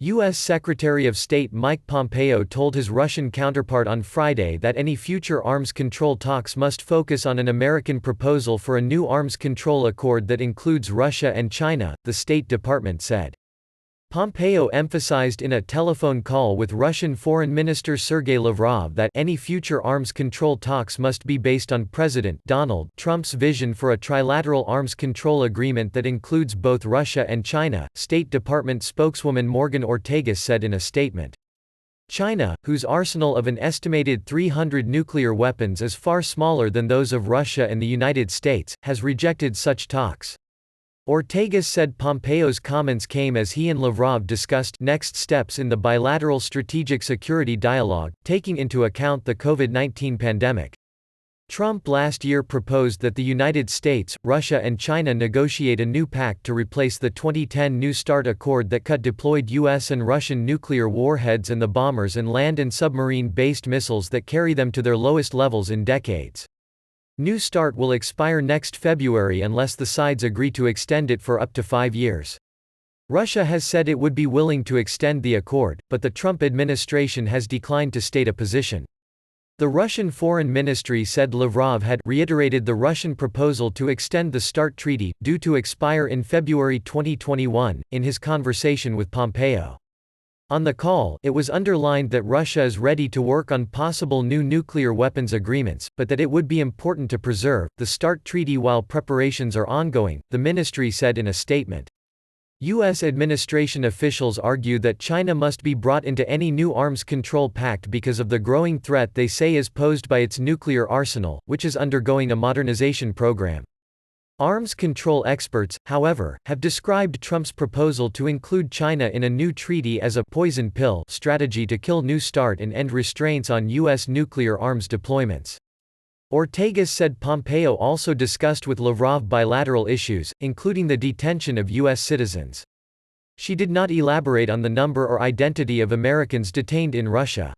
U.S. Secretary of State Mike Pompeo told his Russian counterpart on Friday that any future arms control talks must focus on an American proposal for a new arms control accord that includes Russia and China, the State Department said. Pompeo emphasized in a telephone call with Russian Foreign Minister Sergei Lavrov that any future arms control talks must be based on President Donald Trump's vision for a trilateral arms control agreement that includes both Russia and China, State Department spokeswoman Morgan Ortagus said in a statement. China, whose arsenal of an estimated 300 nuclear weapons is far smaller than those of Russia and the United States, has rejected such talks. Ortagus said Pompeo's comments came as he and Lavrov discussed next steps in the bilateral strategic security dialogue, taking into account the COVID-19 pandemic. Trump last year proposed that the United States, Russia and China negotiate a new pact to replace the 2010 New START Accord that cut deployed U.S. and Russian nuclear warheads and the bombers and land and submarine-based missiles that carry them to their lowest levels in decades. New START will expire next February unless the sides agree to extend it for up to 5 years. Russia has said it would be willing to extend the accord, but the Trump administration has declined to state a position. The Russian Foreign Ministry said Lavrov had reiterated the Russian proposal to extend the START treaty, due to expire in February 2021, in his conversation with Pompeo. On the call, it was underlined that Russia is ready to work on possible new nuclear weapons agreements, but that it would be important to preserve the START treaty while preparations are ongoing, the ministry said in a statement. U.S. administration officials argue that China must be brought into any new arms control pact because of the growing threat they say is posed by its nuclear arsenal, which is undergoing a modernization program. Arms control experts, however, have described Trump's proposal to include China in a new treaty as a poison pill strategy to kill New START and end restraints on U.S. nuclear arms deployments. Ortagus said Pompeo also discussed with Lavrov bilateral issues, including the detention of U.S. citizens. She did not elaborate on the number or identity of Americans detained in Russia.